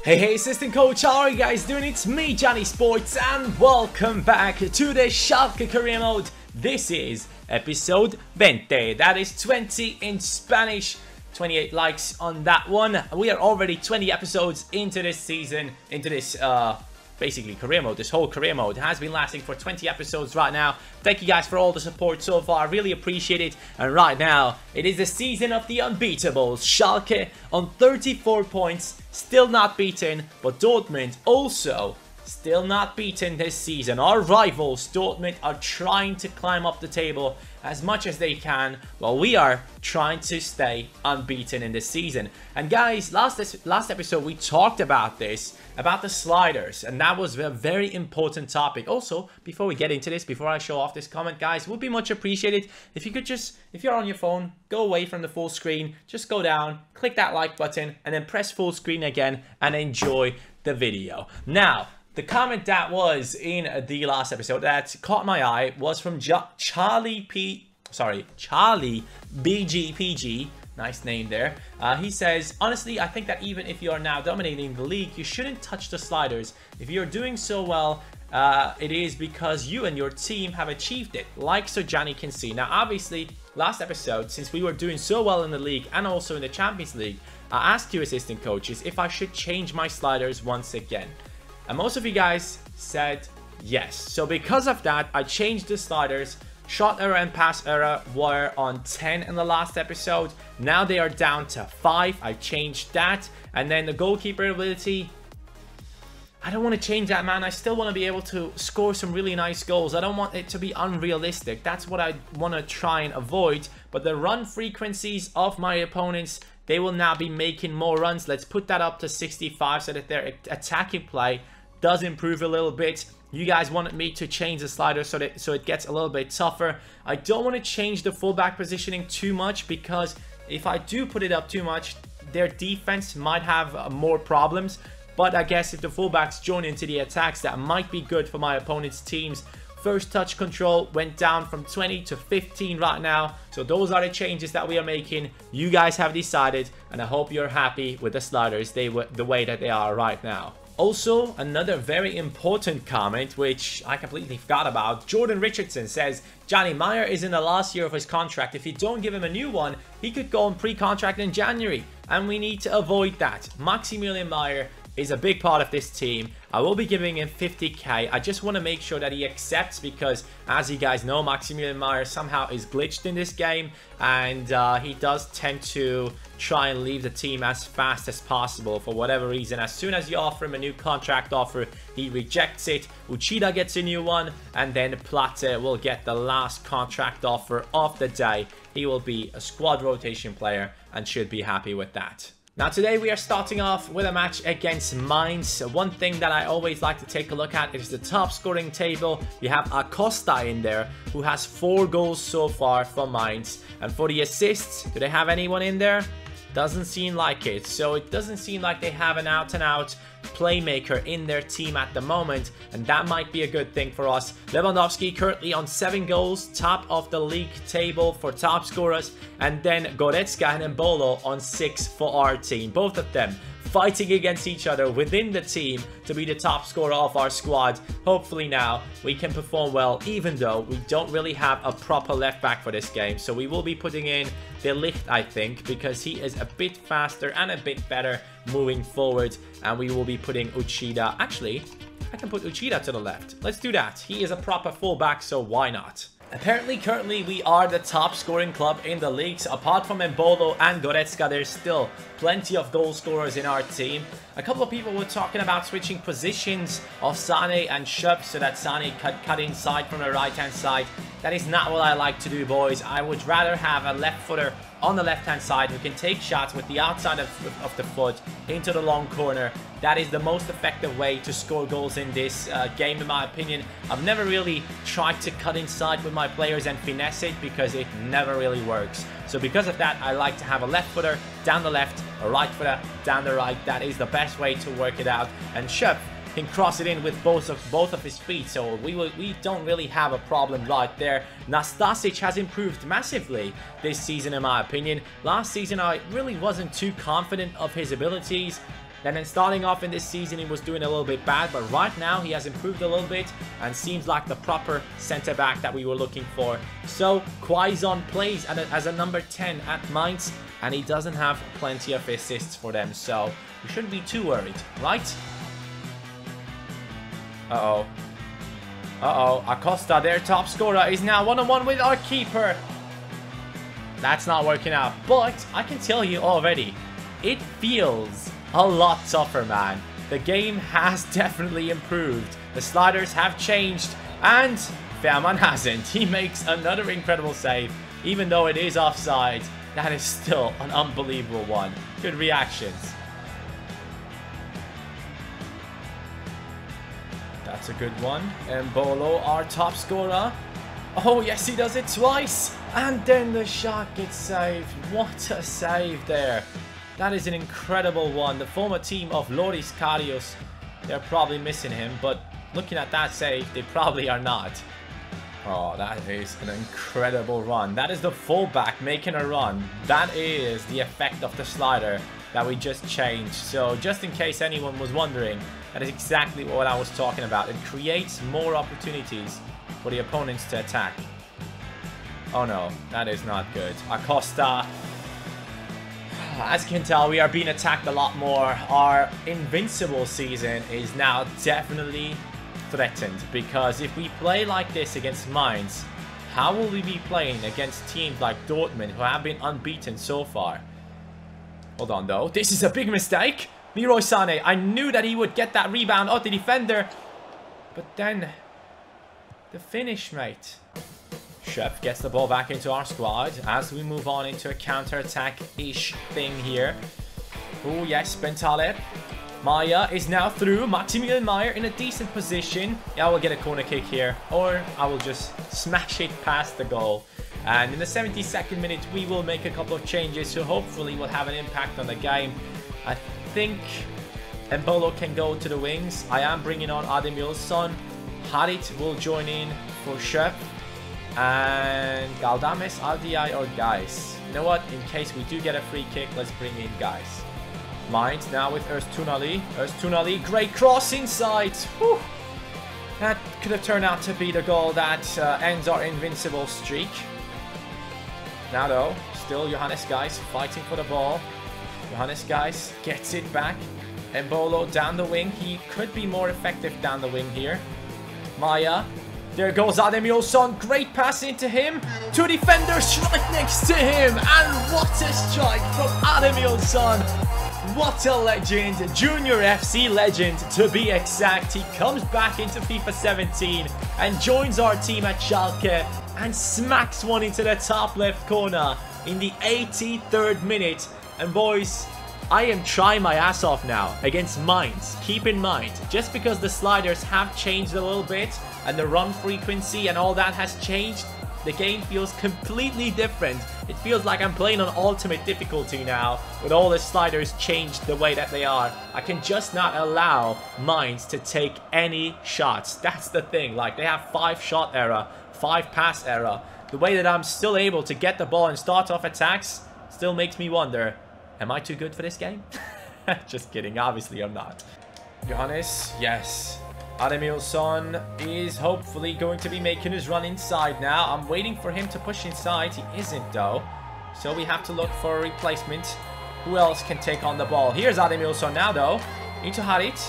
Hey, assistant coach, how are you guys doing? It's me, Johnny Sports, and welcome back to the Schalke career mode. This is episode 20, that is 20 in Spanish. 28 likes on that one. We are already 20 episodes into this season, into this basically career mode. This whole career mode has been lasting for 20 episodes right now. Thank you guys for all the support so far. I really appreciate it. And right now, it is the season of the unbeatables. Schalke on 34 points, still not beaten, but Dortmund also still not beaten this season. Our rivals, Dortmund, are trying to climb up the table as much as they can, while we are trying to stay unbeaten in this season. And guys, last episode we talked about this, about the sliders, and that was a very important topic. Also, before we get into this, before I show off this comment, guys, it would be much appreciated if you could just, if you're on your phone, go away from the full screen, just go down, click that like button, and then press full screen again and enjoy the video. Now, the comment that was in the last episode that caught my eye was from Charlie BGPG. Nice name there. He says, honestly, I think that even if you are now dominating the league, you shouldn't touch the sliders. If you're doing so well, it is because you and your team have achieved it, like so Johnny can see. Now, obviously, last episode, since we were doing so well in the league and also in the Champions League, I asked you assistant coaches if I should change my sliders once again. And most of you guys said yes. So because of that, I changed the sliders. Shot error and pass error were on 10 in the last episode. Now they are down to 5. I changed that. And then the goalkeeper ability, I don't want to change that, man. I still want to be able to score some really nice goals. I don't want it to be unrealistic. That's what I want to try and avoid. But the run frequencies of my opponents, they will now be making more runs. Let's put that up to 65 so that their attacking play does improve a little bit. You guys wanted me to change the slider so it gets a little bit tougher. I don't want to change the fullback positioning too much, because if I do put it up too much, their defense might have more problems. But I guess if the fullbacks join into the attacks, that might be good for my opponent's teams. First touch control went down from 20 to 15 right now. So those are the changes that we are making. You guys have decided, and I hope you're happy with the sliders the way that they are right now. Also, another very important comment, which I completely forgot about. Jordan Richardson says, Johnny, Meyer is in the last year of his contract. If you don't give him a new one, he could go on pre-contract in January. And we need to avoid that. Maximilian Meyer is a big part of this team. I will be giving him 50k. I just want to make sure that he accepts, because as you guys know, Maximilian Meyer somehow is glitched in this game, and he does tend to try and leave the team as fast as possible for whatever reason. As soon as you offer him a new contract offer, he rejects it. Uchida gets a new one, and then Plate will get the last contract offer of the day. He will be a squad rotation player and should be happy with that. Now today we are starting off with a match against Mainz. One thing that I always like to take a look at is the top scoring table. You have Acosta in there, who has 4 goals so far for Mainz. And for the assists, do they have anyone in there? Doesn't seem like it. So it doesn't seem like they have an out-and-out playmaker in their team at the moment, and that might be a good thing for us. Lewandowski currently on 7 goals, top of the league table for top scorers, and then Goretzka and Embolo on 6 for our team. Both of them fighting against each other within the team to be the top scorer of our squad. Hopefully now we can perform well, even though we don't really have a proper left back for this game. So we will be putting in De Ligt, I think, because he is a bit faster and a bit better moving forward. And we will be putting Uchida. Actually, I can put Uchida to the left. Let's do that. He is a proper fullback, so why not? Apparently, currently, we are the top scoring club in the league. So apart from Embolo and Goretzka, there's still plenty of goal scorers in our team. A couple of people were talking about switching positions of Sane and Schöpf so that Sane could cut inside from the right-hand side. That is not what I like to do, boys. I would rather have a left footer on the left-hand side who can take shots with the outside of the foot into the long corner. That is the most effective way to score goals in this game, in my opinion. I've never really tried to cut inside with my players and finesse it, because it never really works. So because of that, I like to have a left footer down the left, a right footer down the right. That is the best way to work it out. And Schöpf can cross it in with both of his feet, so we don't really have a problem right there. Nastasic has improved massively this season, in my opinion. Last season I really wasn't too confident of his abilities, And then starting off in this season, he was doing a little bit bad, but right now he has improved a little bit and seems like the proper centre-back that we were looking for. So Quaison plays as a number 10 at Mainz, and he doesn't have plenty of assists for them, so we shouldn't be too worried, right? Uh-oh. Uh-oh. Acosta, their top scorer, is now one-on-one with our keeper. That's not working out, but I can tell you already, it feels a lot tougher, man. The game has definitely improved. The sliders have changed, and Fährmann hasn't. He makes another incredible save, even though it is offside. That is still an unbelievable one. Good reactions. That's a good one. Mbolo, our top scorer. Oh, yes, he does it twice. And then the shot gets saved. What a save there. That is an incredible one. The former team of Loris Karius, they're probably missing him, but looking at that save, they probably are not. Oh, that is an incredible run. That is the fullback making a run. That is the effect of the slider that we just changed. So just in case anyone was wondering, that is exactly what I was talking about. It creates more opportunities for the opponents to attack. Oh no, that is not good. Acosta. As you can tell, we are being attacked a lot more. Our Invincible season is now definitely threatened, because if we play like this against Mainz, how will we be playing against teams like Dortmund, who have been unbeaten so far? Hold on though, this is a big mistake. Leroy Sané, I knew that he would get that rebound out the defender, but then the finish, mate. Chef gets the ball back into our squad as we move on into a counter-attack-ish thing here. Oh yes, Bentaleb. Maya is now through. Maximilian Meyer in a decent position. Yeah, I will get a corner kick here, or I will just smash it past the goal. And in the 72nd minute, we will make a couple of changes, so hopefully will have an impact on the game. I think Mbolo can go to the wings. I am bringing on Ademilson. Harit will join in for Chef. And Galdames, RDI, or Guys. You know what? In case we do get a free kick, let's bring in Guys. Mainz now with Öztunali. Öztunali, great cross inside. Whew. That could have turned out to be the goal that ends our invincible streak. Now though, still Johannes Guys fighting for the ball. Johannes Guys gets it back. Mbolo down the wing. He could be more effective down the wing here. Maya. There goes Ademilson. Great pass into him. Two defenders right next to him. And what a strike from Ademilson. What a legend. Junior FC legend to be exact. He comes back into FIFA 17 and joins our team at Schalke and smacks one into the top left corner in the 83rd minute. And boys, I am trying my ass off now against Mainz. Keep in mind, just because the sliders have changed a little bit and the run frequency and all that has changed, the game feels completely different. It feels like I'm playing on ultimate difficulty now with all the sliders changed the way that they are. I can just not allow Mainz to take any shots. That's the thing. Like, they have 5 shot error, 5 pass error. The way that I'm still able to get the ball and start off attacks still makes me wonder, am I too good for this game? Just kidding. Obviously, I'm not. Johannes, yes. Ademilson is hopefully going to be making his run inside now. I'm waiting for him to push inside. He isn't, though. So we have to look for a replacement. Who else can take on the ball? Here's Ademilson now, though. Into Harit.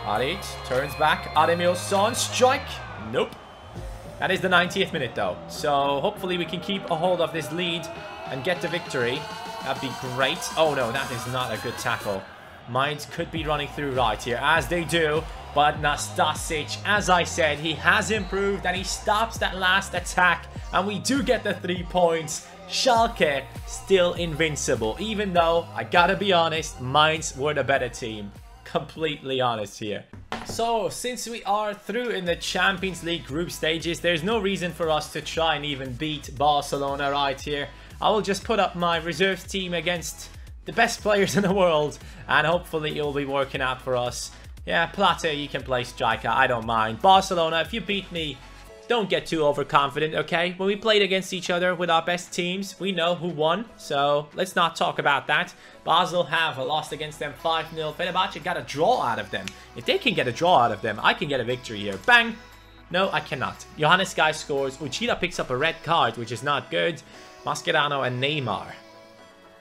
Harit turns back. Ademilson, strike. Nope. That is the 90th minute, though. So hopefully we can keep a hold of this lead and get the victory. That'd be great. Oh, no, that is not a good tackle. Mainz could be running through right here, as they do. But Nastasic, as I said, he has improved and he stops that last attack. And we do get the 3 points. Schalke still invincible, even though, I gotta be honest, Mainz were the better team. Completely honest here. So, since we are through in the Champions League group stages, there's no reason for us to try and even beat Barcelona right here. I will just put up my reserves team against the best players in the world, and hopefully it will be working out for us. Yeah, Plata, you can play striker, I don't mind. Barcelona, if you beat me, don't get too overconfident, okay? When we played against each other with our best teams, we know who won. So let's not talk about that. Basel have lost against them 5-0. Fenerbahce got a draw out of them. If they can get a draw out of them, I can get a victory here. Bang! No, I cannot. Johannes Guy scores. Uchida picks up a red card, which is not good. Mascherano and Neymar.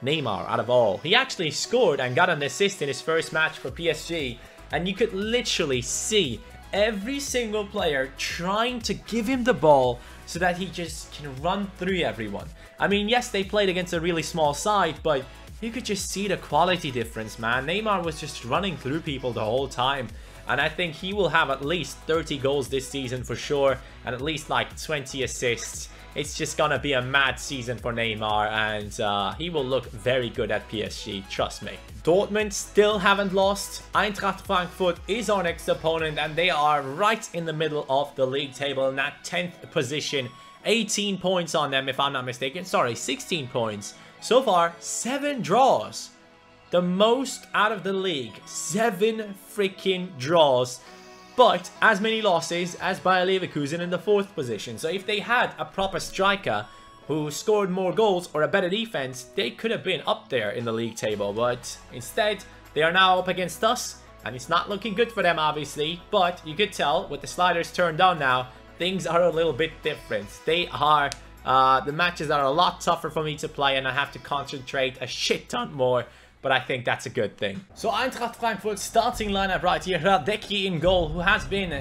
Neymar, out of all. He actually scored and got an assist in his first match for PSG. And you could literally see every single player trying to give him the ball so that he just can run through everyone. I mean, yes, they played against a really small side, but you could just see the quality difference, man. Neymar was just running through people the whole time. And I think he will have at least 30 goals this season for sure. And at least like 20 assists. It's just gonna be a mad season for Neymar. And he will look very good at PSG, trust me. Dortmund still haven't lost. Eintracht Frankfurt is our next opponent. And they are right in the middle of the league table in that 10th position. 18 points on them if I'm not mistaken. Sorry, 16 points. So far, 7 draws. The most out of the league. 7 freaking draws. But as many losses as Bayer Leverkusen in the 4th position. So if they had a proper striker who scored more goals or a better defense, they could have been up there in the league table. But instead, they are now up against us. And it's not looking good for them, obviously. But you could tell, with the sliders turned down now, things are a little bit different. They are... the matches are a lot tougher for me to play. And I have to concentrate a shit ton more. But I think that's a good thing. So Eintracht Frankfurt starting lineup right here. Radecki in goal, who has been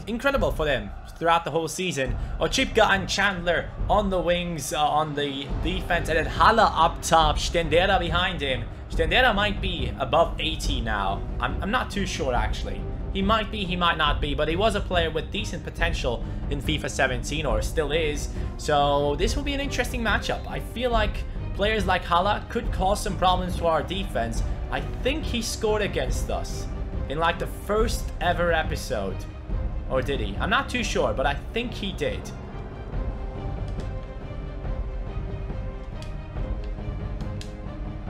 incredible for them throughout the whole season. Ochipka and Chandler on the wings, on the defense. And then Haller up top. Stendera behind him. Stendera might be above 80 now. I'm not too sure, actually. He might be, he might not be. But he was a player with decent potential in FIFA 17, or still is. So this will be an interesting matchup. I feel like players like Haller could cause some problems to our defense. I think he scored against us in like the first ever episode. Or did he? I'm not too sure, but I think he did.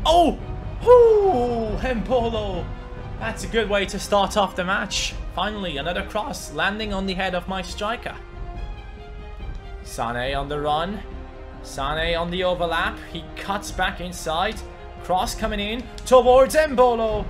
Oh! Ooh, Embolo! That's a good way to start off the match. Finally, another cross landing on the head of my striker. Sané on the run. Sané on the overlap. He cuts back inside. Cross coming in towards Embolo.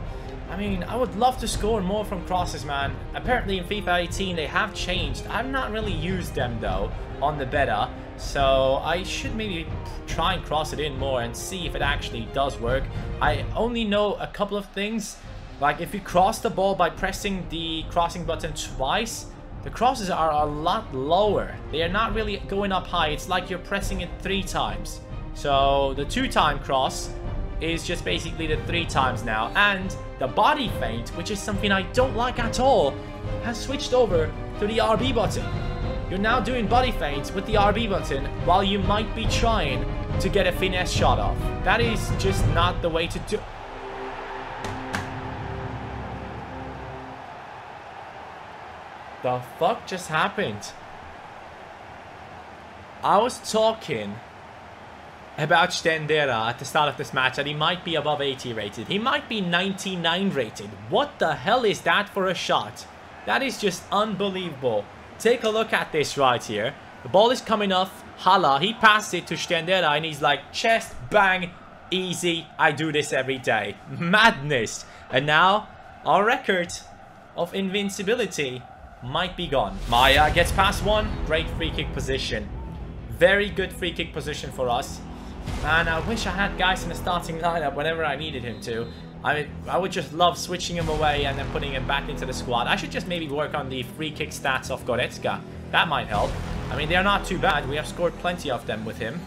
I mean, I would love to score more from crosses, man. Apparently in FIFA 18 they have changed. I've not really used them though on the beta. So I should maybe try and cross it in more and see if it actually does work. I only know a couple of things. Like if you cross the ball by pressing the crossing button twice, the crosses are a lot lower. They are not really going up high. It's like you're pressing it 3 times. So the 2-time cross is just basically the 3 times now. And the body feint, which is something I don't like at all, has switched over to the RB button. You're now doing body feints with the RB button while you might be trying to get a finesse shot off. That is just not the way to do. The fuck just happened? I was talking about Stendera at the start of this match that he might be above 80 rated. He might be 99 rated. What the hell is that for a shot? That is just unbelievable. Take a look at this right here. The ball is coming off Haller. He passed it to Stendera and he's like, chest, bang, easy. I do this every day. Madness. And now our record of invincibility might be gone. Maya gets past one. Great free kick position. Very good free kick position for us. And I wish I had guys in the starting lineup whenever I needed him to. I would just love switching him away and then putting him back into the squad. I should just maybe work on the free kick stats of Goretzka. That might help. I mean, they are not too bad. We have scored plenty of them with him.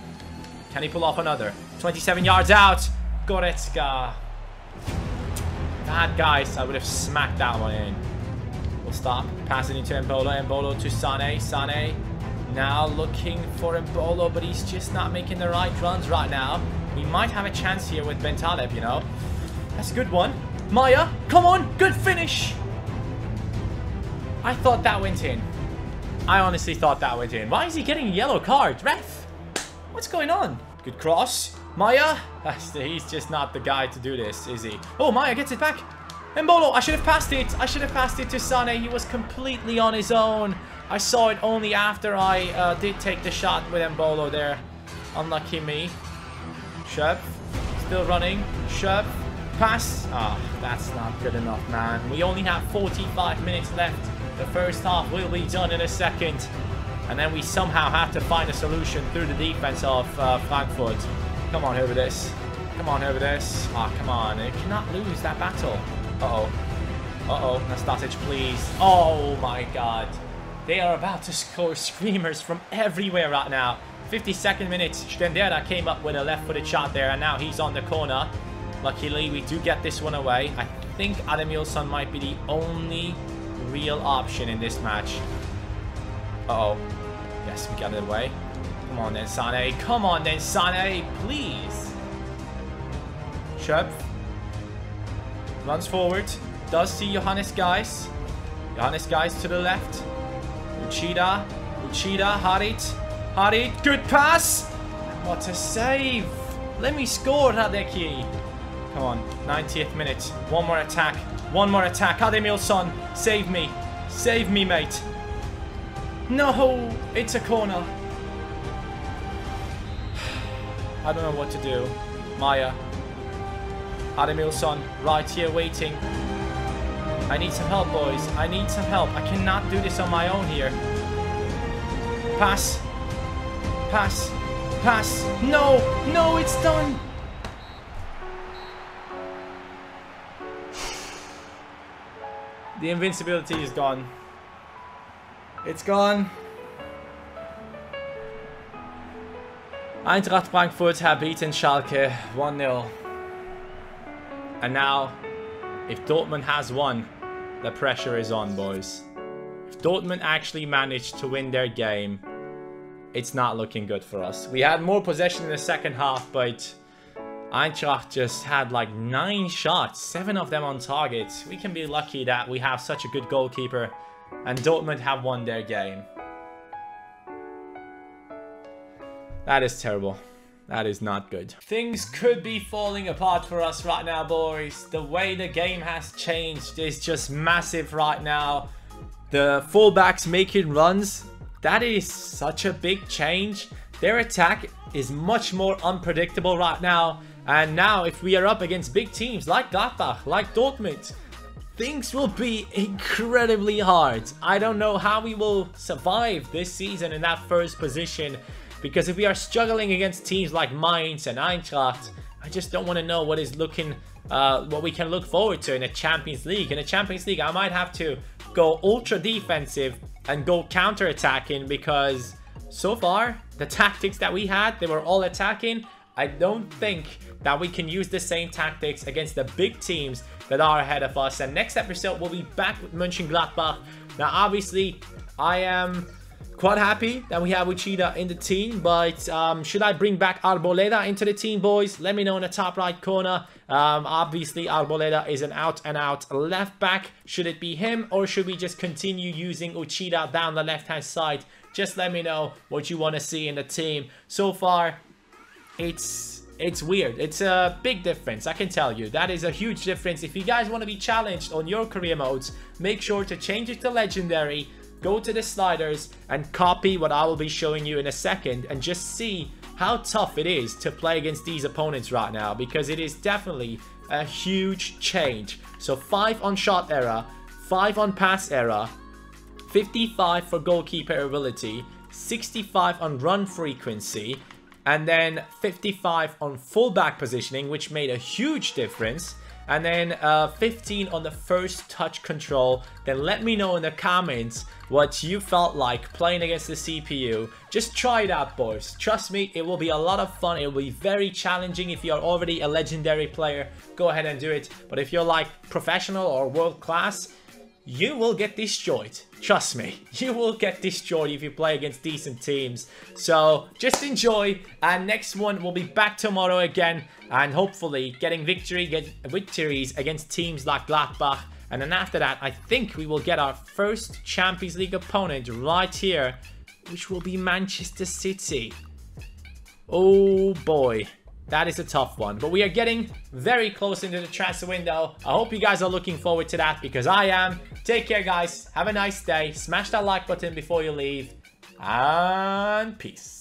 Can he pull off another? 27 yards out. Goretzka. Bad guys. I would have smacked that one in. We'll stop. Pass it into Embolo. Embolo to Sané. Sané now looking for Embolo, but he's just not making the right runs right now. We might have a chance here with Bentaleb, you know. That's a good one. Maya, come on. Good finish. I thought that went in. I honestly thought that went in. Why is he getting a yellow card? Ref, what's going on? Good cross. Maya. He's just not the guy to do this, is he? Oh, Maya gets it back. Embolo, I should have passed it. I should have passed it to Sané. He was completely on his own. I saw it only after I did take the shot with Embolo there. Unlucky me. Schöpf. Still running. Schöpf. Pass. Ah, that's not good enough, man. We only have 45 minutes left. The first half will be done in a second. And then we somehow have to find a solution through the defense of Frankfurt. Come on, over this. Come on, over this. Ah, come on. It cannot lose that battle. Uh-oh. Uh-oh. Nastasic, please. Oh, my God. They are about to score screamers from everywhere right now. 52nd minute. Stendera came up with a left-footed shot there, and now he's on the corner. Luckily, we do get this one away. I think Ademilson might be the only real option in this match. Uh-oh. Yes, we got it away. Come on then, Sané. Come on then, Sané, please. Schöpf. Runs forward. Does see Johannes Geis. Johannes Geis to the left. Uchida. Uchida. Harit. Harit. Good pass. What a save. Let me score, Radeki. Come on. 90th minute. One more attack. One more attack. Ademilson. Save me. Save me, mate. No. It's a corner. I don't know what to do. Maya. Ademilson. Right here waiting. I need some help, boys. I need some help. I cannot do this on my own here. Pass. Pass. Pass. No. No, it's done. The invincibility is gone. It's gone. Eintracht Frankfurt have beaten Schalke 1-0. And now, if Dortmund has won, the pressure is on, boys. If Dortmund actually managed to win their game, it's not looking good for us. We had more possession in the second half, but Eintracht just had like 9 shots, 7 of them on target. We can be lucky that we have such a good goalkeeper, and Dortmund have won their game. That is terrible. That is not good. Things could be falling apart for us right now, boys. The way the game has changed is just massive right now. The fullbacks making runs, that is such a big change. Their attack is much more unpredictable right now. And now if we are up against big teams like Gladbach, like Dortmund, things will be incredibly hard. I don't know how we will survive this season in that first position. Because if we are struggling against teams like Mainz and Eintracht, I just don't want to know what is looking, what we can look forward to in the Champions League. In the Champions League, I might have to go ultra defensive and go counter-attacking, because so far, the tactics that we had, they were all attacking. I don't think that we can use the same tactics against the big teams that are ahead of us. And next episode, we'll be back with Mönchengladbach. Now, obviously, I am quite happy that we have Uchida in the team, but should I bring back Arboleda into the team, boys? Let me know in the top right corner. Obviously, Arboleda is an out-and-out left back. Should it be him, or should we just continue using Uchida down the left-hand side? Just let me know what you want to see in the team. So far, it's weird. It's a big difference, I can tell you. That is a huge difference. If you guys want to be challenged on your career modes, make sure to change it to legendary. Go to the sliders and copy what I will be showing you in a second, and just see how tough it is to play against these opponents right now, because it is definitely a huge change. So 5 on shot error, 5 on pass error, 55 for goalkeeper ability, 65 on run frequency, and then 55 on fullback positioning, which made a huge difference. And then 15 on the first touch control. Then let me know in the comments what you felt like playing against the CPU. Just try it out, boys. Trust me, it will be a lot of fun. It will be very challenging. If you're already a legendary player, go ahead and do it. But if you're like professional or world class, you will get destroyed. Trust me, you will get destroyed if you play against decent teams. So just enjoy, and next one will be back tomorrow again, and hopefully getting victories against teams like Gladbach. And then after that, I think we will get our first Champions League opponent right here, which will be Manchester City. Oh boy. That is a tough one. But we are getting very close into the transfer window. I hope you guys are looking forward to that because I am. Take care, guys. Have a nice day. Smash that like button before you leave. And peace.